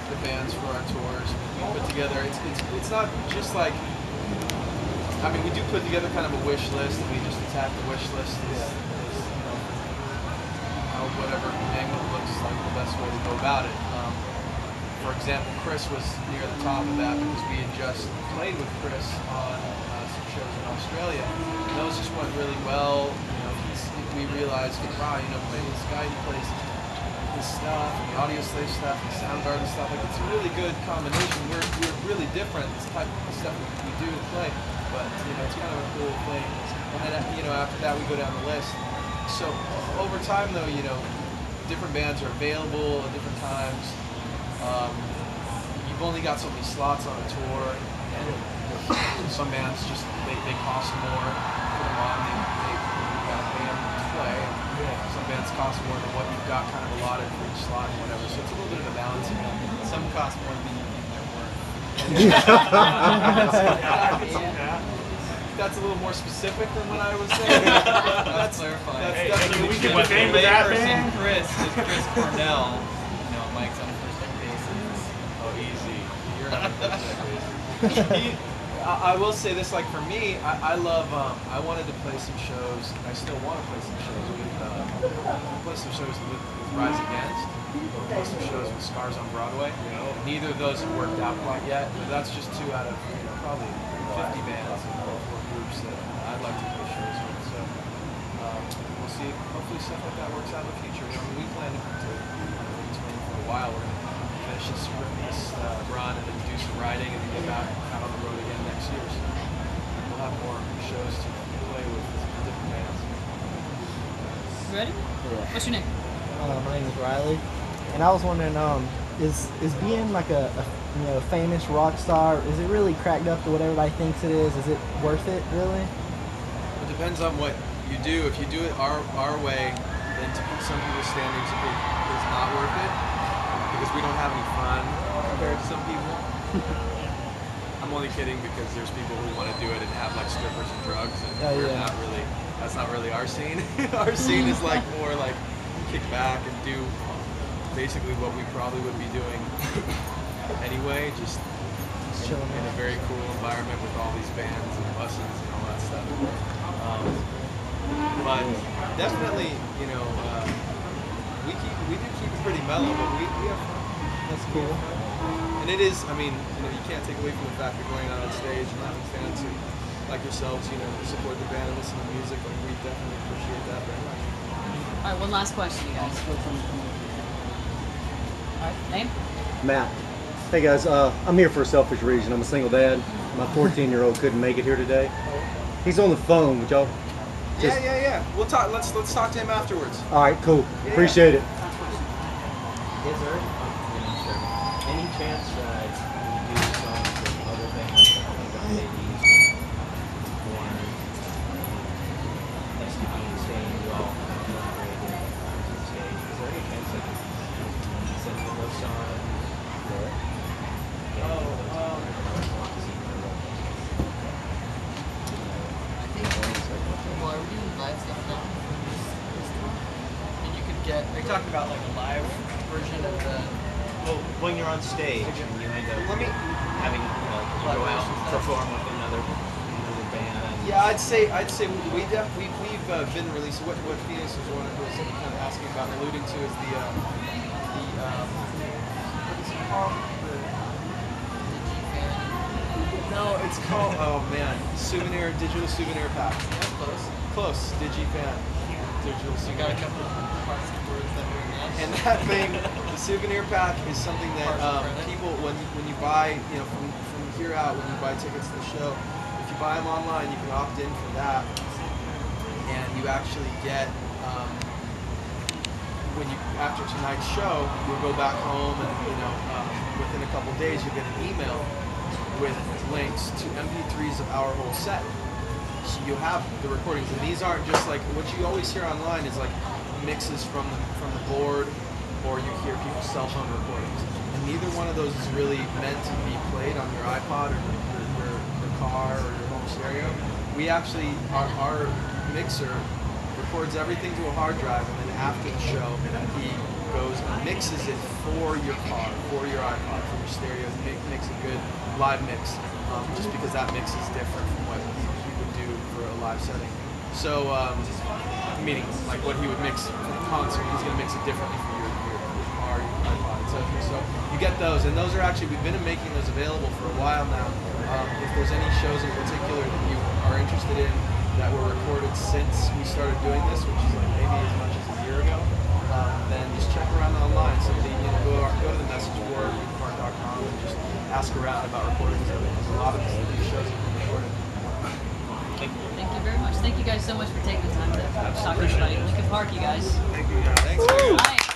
pick the bands for our tours. We put together. It's not just like. I mean, we do put together kind of a wish list, and we just attack the wish list as how whatever angle looks like the best way to go about it. For example, Chris was near the top of that because we had just played with Chris on some shows in Australia. And those just went really well. You know, we realized, wow, you know, playing this guy who plays this stuff, and the audio slave stuff, and the Soundgarden stuff, like it's a really good combination. We're really different, this type of stuff we do to play, but you know, it's kind of a cool thing. And then, you know, after that we go down the list. So over time though, you know, different bands are available at different times. You've only got so many slots on a tour, and some bands just, they cost more to put them on, they gotta pay them to play. Some bands cost more than what you've got kind of allotted for each slot and whatever, so it's a little bit of a balancing act. Some cost more than you think they're worth. That's a little more specific than what I was saying. That's clarifying. Can we get the name of that band? Chris is Chris Cornell. You know, Mike's on first name basis. Oh, easy. You're on first name basis. I will say this, like for me, I love, I wanted to play some shows, and I still want to play some shows with Rise Against, play some shows with Scars on Broadway. Neither of those have worked out quite yet, but that's just 2 out of, you know, probably 50 bands or groups that I'd like to play shows with. So we'll see. Hopefully stuff like that works out in the future. You know, we plan to tour for a while. We're going to finish this run and then do some writing and then get back out on the road again next year. So we'll have more shows to play with different bands. You ready? Yeah. What's your name? My name is Riley, and I was wondering, is being like a you know, famous rock star, is it really cracked up to what everybody thinks it is? Is it worth it, really? It depends on what you do. If you do it our way, then to some people's standards, it's not worth it because we don't have any fun compared to some people. I'm only kidding because there's people who want to do it and have like strippers and drugs, and we're not really. That's not really our scene. Our scene is like more like kick back and do basically what we probably would be doing anyway, just chilling in a very cool environment with all these bands and buses and all that stuff. But definitely, you know, we do keep it pretty mellow, but we have fun. That's cool. And it is, I mean, you know, you can't take away from the fact that going out on stage and having fans who, like yourselves, you know, support the band and listen to music, like we definitely appreciate that very much. All right, one last question, you guys. All right, name? Matt. Hey guys, I'm here for a selfish reason. I'm a single dad. My 14-year-old couldn't make it here today. He's on the phone. Would y'all? Yeah. We'll talk. Let's talk to him afterwards. All right, cool. Appreciate it. Is there any chance that you do songs with other bands like Backstage, Warner, STD, saying you all upgraded to the stage? Is there any chance that you send them those songs? Well, are we doing live stuff now? And you could get. Are you talking about like a live version of the? Well, when you're on stage and you end up having, you know, you go out and perform with another band. Yeah, I'd say we've been releasing what Phoenix was kind of asking about and alluding to is the what is it called? No, it's called digital souvenir pack. Yeah, Close, DigiFan. Digital So you got a couple of parts of words that are nice. And that thing, the souvenir pack is something that people, when you buy, you know, from here out, when you buy tickets to the show, if you buy them online, you can opt in for that, and you actually get, when you after tonight's show, you'll go back home, and you know, within a couple days, you'll get an email with links to MP3s of our whole set. So you'll have the recordings, and these aren't just like what you always hear online is like mixes from the board, or you hear people's cell phone recordings. And neither one of those is really meant to be played on your iPod or your car or your home stereo. We actually, our mixer records everything to a hard drive, and then after the show, he goes and mixes it for your car, for your iPod, for your stereo, makes a good live mix, just because that mix is different from what he would do for a live setting. So, meaning like what he would mix for the concert, he's going to mix it differently for your car, your iPod, etc. So you get those, and those are actually, we've been making those available for a while now. If there's any shows in particular that you are interested in that were recorded since we started doing this, which is like maybe as much as a year ago, then just check around online. Somebody, go to the message board, linkinpark.com, and just ask around about recordings of it. Because a lot of these shows have been recorded. Thank you very much. Thank you guys so much for taking the time to talk to everybody. Linkin Park, you guys. Thank you guys. Thanks. All right.